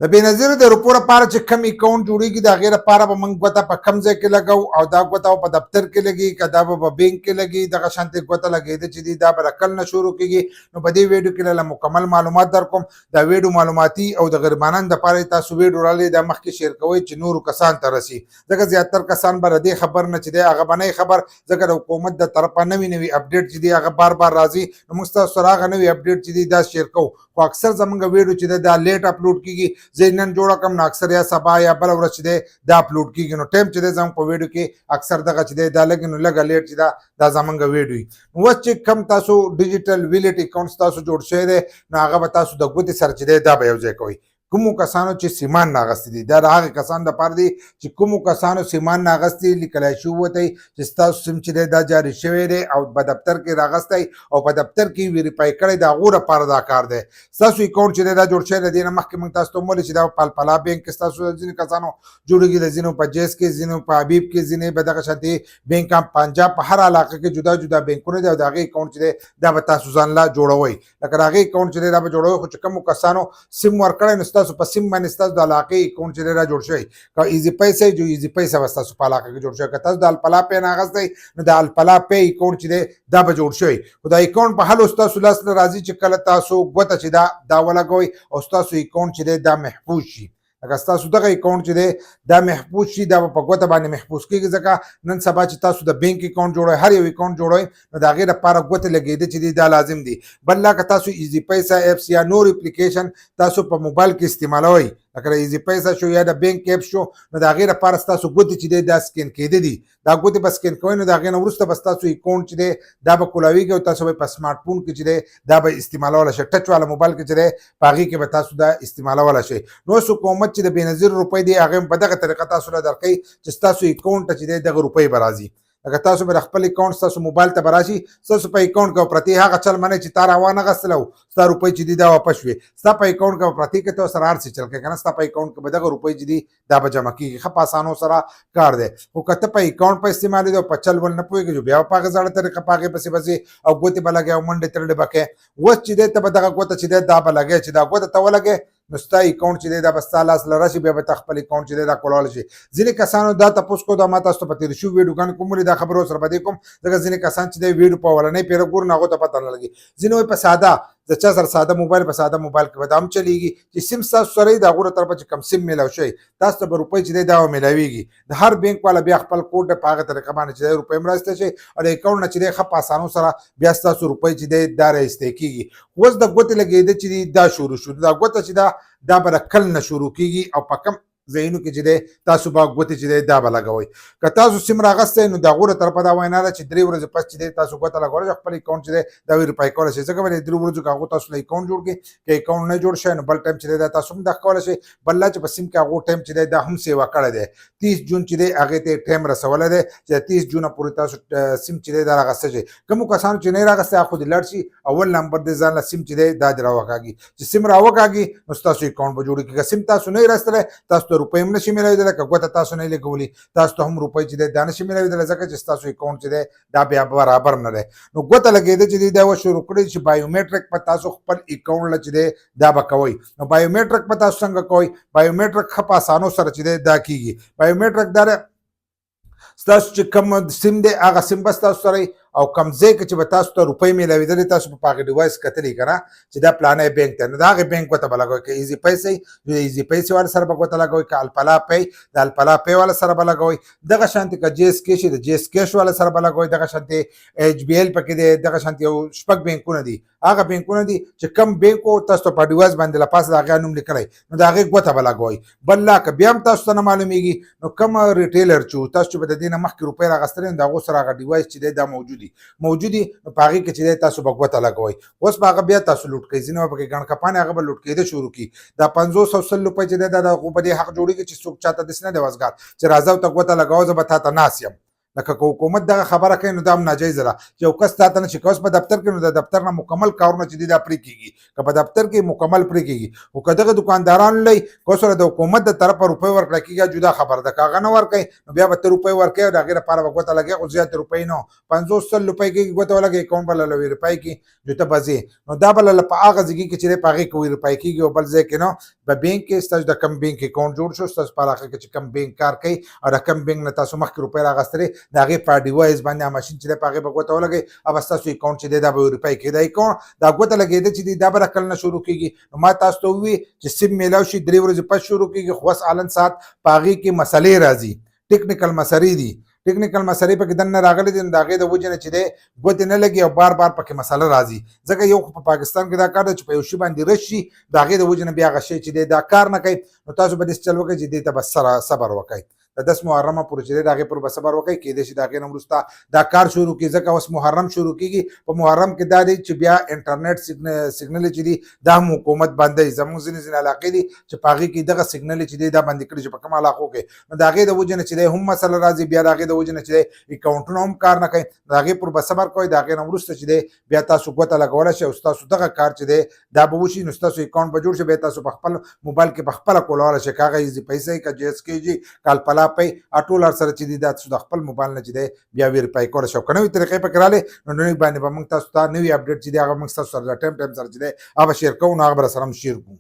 د بېنظیرو د روپو لپاره چې کوم اکاؤنٹ جوړېږي د هغې لپاره به موږ ګوته په کوم ځای کې لګو او دا ګوته په دفتر کې لګي که دا به په بینک کې لګي دغه شانتې ګوته لګېده چې دي دا به له کل نه شروع کېږي. نو په دې ویډیو کې له مکمل معلومات در کوم. دا ویډیو معلوماتي او د غریبانان دپاره تاسو ویډیو رالی دا مخکې شیر کوئ چې نورو کسان ته رسي، ځکه زیاتر کسان به له دې خبر نه چې دی هغه به نه خبر، ځکه د حکومت د طرفه نوي نوي اپډیټ چې دی هغه بار بار راځي. نو موږ ستاسو سره هغه نوي اپډیټ چې دی دا شیر کوو، خو اکثر زموږ ویډیو چې دی دا لیټ اپلوډ کېږي. زه نن جوړه کړم نو اکثر یا سبا یا بله ورځ چې دی دا اپلوډ کېږي. نو ټایم چې دی زموږ په ویډیو کې اکثر دغه چې دی دا لږ نو لږه لیټ چې دا زموږ ویډیو وي. نو اوس چې کم تاسو ډیجیټل ویلیټ اکاؤنټ تاسو جوړ شوی دی نو هغه به تاسو د ګوتې سره چې دی دا به یو ځای کوئ. کومو کسانو چې سیمان ناغستی دي دا د هغې کسانو دپاره دي چې کومو کسانو سیمان ناغستی لیکلی شوي وتی چې ستاسو سیم چې دی دا جاري شوی دی او په دفتر کې راغستی او په دفتر کې ویریفای کړی د هغو لپاره دا کار دی. ستاسو اکاؤنټ چې دی دا جوړ شوی دی دې نه مخکې موږ تاسو ته ومولې چې دا په الفلا بینک کې ستاسو ځینې کسانو جوړېږي، د ځینو په جیس کې، ځینو په حبیب کې، ځینې به دغه شانتې بینک پنجاب په هر علاقه کې جدا جدا بینکونه دي او د هغې اکاؤنټ چې دی دا به تاسو ځان لا جوړوئ. لکه د هغې اکاؤنټ چې دی دا به جوړوئ، خو چې کومو کسانو سیم ورکړی نو ستاسو په سیم باندې تاسو د علاقې اکاؤنٹ چې دی را جوړ شوی، که ایزي پیسې جو ایزي پیسې به ستاسو په علاقه کې جوړ شوی، که تاسو د الفلا پی نه اخیستی نو د الفلا پی اکاؤنٹ چې دی دا به جوړ شوی. خو دا اکاؤنٹ په هلو ستاسو لاس نه راځي چې کله تاسو ګوته چې دا ولګوئ او ستاسو اکاؤنٹ چې دی دا محفوظ شي. لکه ستاسو دغه اکاؤنٹ چې دی دا محفوظ شي، دا به په ګوته باندې محفوظ کېږي، ځکه نن سبا چې تاسو د بینک اکاؤنٹ جوړوئ، هر یو اکاؤنٹ جوړوئ نو د هغې لپاره ګوتې لګېده چې دی دا لازم دي. بل لا که تاسو ایزي پیسه ایپس یا نور اپلیکیشن تاسو په موبایل کې استعمالوئ، لکه د ایزي پیسه شو یا د بینک ایپ شو، نو د هغې لپاره ستاسو ګوتې چې دی دا سکین کېده دي. دا ګوتې به سکین کوئ نو د هغې نه وروسته به ستاسو اکاؤنٹ چې دی دا به کولاویږي او تاسو به په سمارټ فون کې چې دی دا به استعمالولی شئ. ټچ والا موبایل کې چې دی په هغې کې به تاسو دا استعمالولی شئ. نو اوس حکومت چې د بېنظیرو روپۍ دی هغې په دغه طریقه تاسو له درکوي چې ستاسو اکاؤنٹ ته چې دی دغه روپۍ به راځي. لکه تاسو به د خپل اکاؤنٹ ستاسو موبایل ته به راشي، ستاسو په اکاؤنٹ کې به پرتې هغه چل منئ چې تا راوانغستله او ستا روپۍ چې دي دا واپس شوې، ستا په اکاؤنٹ کې به پرتې که ته ورسره هر څه چل کوې که نه، ستا په اکاؤنٹ کې به دغه روپۍ چې دي دا به جمع کېږي. ښه په اسانو سره کار دی. خو که ته په اکاؤنٹ په استعمالېږي او په چل ول نه پوهېږې بیا به په هغې زړه طریقه په هغې پسې به ځې او ګوتې به لګې او منډې ترړې به کوې. اوس چې دی ته به دغه ګوته چې دی دا به لګې چې دا ګوته ته ولګې نو ستا اکاؤنٹ چې دی دا به ستا لاس له راشي، بیا به ته خپل اکاؤنٹ چې دی دا کولولی شي. ځینې کسانو دا تپوس کو دا ما تاسو ته په تېرو شویو ویډیوګانو کې ومولې، دا خبرې ورسره به دې کوم، ځکه ځینې کسان چې دی ویډیو په اولنۍ پیره ګوري نو هغو ته پته نه لګي. ځینې وایي په ساده د چا سره ساده موبایل په ساده موبایل کې به دا هم چلېږي چې سیم ستاسو سره وي د هغو له طرفه چې کوم سیم میلاو شوی تاسو ته به روپۍ چې دی دا به میلاویږي. د هر بینک والا بیا خپل کوډ دی په هغه طریقه باندې چې دی روپۍ هم رایستی شي او د اکاؤنټ نه چې دی ښه په اسانو سره بیا ستاسو روپۍ چې دی دا رایستی کېږي. اوس د ګوتې لګېده چې دی دا شروع شو، دا ګوته چې دا به د کل نه شروع کېږي او په کم ځایونو کې چې دی تاسو به ګوتې چې دی دا به لګوئ. که تاسو سیم راغستی نو د هغو له طرفه دا وینا ده چې 3 ورځې پس چې دی تاسو ګوته لګولی شئ خپل اکاؤنٹ چې دی دا ویریفای کولی شئ، ځکه به د 3 ورځو کې هغو تاسو له اکاؤنٹ جوړ کړي. که اکاؤنٹ نه جوړ شوی نو بل ټایم چې دی دا تاسو هم دغه کولی شئ. بل لا چې په سیم کې هغو ټایم چې دی دا هم سیوا کړی دی 30 جون چې دی هغې ته یې ټایم رسولی دی چې 30 جونه پورې تاسو سیم چې دی دا راغستی شئ. کومو کسانو چې نه یې راغستی هغه خو دې لاړ شي اول نمبر دې ځان له سیم چې دی دا دې راوکاږي. چې سیم راوکاږي نو ستاسو اکاؤنٹ به جوړېږي. که سیم تاسو نه یې راستلی تاسو ته روپۍ هم نشي میلاوېدلی، که ګوته تاسو نه یې لګولي تاسو ته هم روپۍ چې دی دا نشي میلاوېدلی، ځکه چې ستاسو اکاؤنٹ چې دی دا بیا برابر نه دی. نو ګوته لګېده چې دی دا اوس شروع کړی چې بایومیټرک په تاسو خپل اکاؤنٹ له چې دی دا به کوئ. نو بایومیټرک په تاسو څنګه کوئ؟ بایومیټرک ښه په اسانو سره چې دی دا کېږي. بایومیټرک دا ستاسو چې کوم سیم دی هغه سیم به ستاسو سره او کوم ځای کې چې به تاسو ته روپۍ میلاوېدلې تاسو په هغې ډیوایس کتلي که نه چې دا پلانی بینک دی نو د هغې بینک ګوته به لګوئ. که ایزي پیسې نو د ایزي پیسې والا سره به ګوته لګوئ، که الفلا پی د الفلا پی والا سره به لګوئ، دغه شانتې که جیس کیش د جیس کیش والا سره به لګوئ، دغه شانتې ایچ بي ایل پکې دی، دغه شانتې یو 6 بینکونه دي. هغه بینکونه دي چې کم بینکو تاسو ته په ډیوایس باندې له پاسه د هغې نوم لیکلی نو د هغې ګوته به لګوئ. بل لا که بیا هم تاسو ته نه معلومېږي نو کوم ریټیلر چې تاسو چې به د دې نه مخکې روپۍ راغستلې نو د هغو سره هغه ډیوایس چې دی دا موجود دي نو په هغې کې چې دی تاسو به ګوته لګوئ. اوس به هغه بیا تاسو لوټ کوئ، ځینې به پکې ګڼ کپانې هغه به لوټ کېده شروع کړي. دا 500 او 100 روپۍ چې دی دا د هغو په دې حق جوړېږي چې څوک چاته داسې نه دی وزګار چې راځه او ته ګوته لګوه زه به تا ته ناست یم. لکه که حکومت دغه خبره کوي نو دا هم ناجایزه ده چې یو کس تا ته نه شي کوس په دفتر کې نو د دفتر نه مکمل کارونه چې دي دا پرې کېږي، که په دفتر کې مکمل پرې کېږي. خو که دغه دکاندارانو لای که سره د حکومت د طرفه روپۍ ورکړه کېږي جدا خبره ده، که هغه نه ورکوي نو بیا به ته روپۍ ورکوې او د هغې لپاره به ګوته لګې، خو زیاتې روپۍ نه 500 روپۍ کېږي ګوته ولګې اکاؤنټ به له ویریفای کړي جو ته به ځې نو دا به له په هغه ځای کې چې دی په هغې کې ویریفای کېږي او بل ځای کې نه په بینک کې ستاسو د کم بینک اکاؤنٹ جوړ شو، ستاسو په علاقه کې چې کم بینک کار کوي او د کم بینک نه تاسو مخکې روپۍ راغستلې د هغې په ډیوایس باندې ماشین چې دی په هغې به ګوته ولګئ او ستاسو اکاؤنٹ چې دی دا به روپۍ کې د اکاؤنٹ دا ګوته لګېده چې دی دا به کله نه شروع کېږي. نو ما تاسو ته ووي چې سیم میلاو شي 3 ورځې پس شروع کېږي، خو بس حالن ساعت په هغې کې مسلې راځي، ټیکنیکل مسلې دي، ټیکنیکل مسلې پکې دننه راغلي دي. نو د هغې د وجې نه چې دی ګوتې نه لګي او بار بار پکې مسله راځي، ځکه یو خو په پاکستان کې دا کار دی چې په یو شي باندې رش شي د هغې د وجې نه بیا هغه شی چې دی دا کار نه کوي. نو تاسو به داسې چل وکړئ چې دې ته بس صبر وکړئ، د 10 محرمه پورې چې دی د هغې پر به صبر وکړئ، کېدای شي د هغې نه وروسته دا کار شروع کړي، ځکه اوس محرم شروع کېږي. په محرم کې دا دی چې بیا انټرنیټ سګنل چې دي دا هم حکومت بندوي. زموږ ځینې علاقې دي چې په هغې کې دغه سګنل چې دی دا بندي کړي چې په کوم علاقو کې، نو د هغې د وجې نه چې دی هم مسله راځي، بیا د هغې د وجې نه چې دی اکاؤنټونه هم کار نه کوي. د هغې پر به صبر کوئ، د هغې نه وروسته چې دی بیا تاسو ګوته لګولی شئ او ستاسو دغه کار چې دی دا به وشي. نو ستاسو اکاؤنٹ به جوړ شي، بیا تاسو په خپل موبایل کې په خپله کولولی شئ، که هغه ایزي پیسې که جی ایس کې جي کالپلا پی ټول سره چې دی دا تاسو د خپل موبایل نه چې دی بیا ویریفای کولی شئ. که نوې طریقې پکې راغلې نو نوې باندې به موږ تاسو ته نوې اپډیټ چې دی هغه موږ ستاسو سره د ټایم سره چې دی هغه به شیر کوو، نو هغه به راسره هم شیر کوو.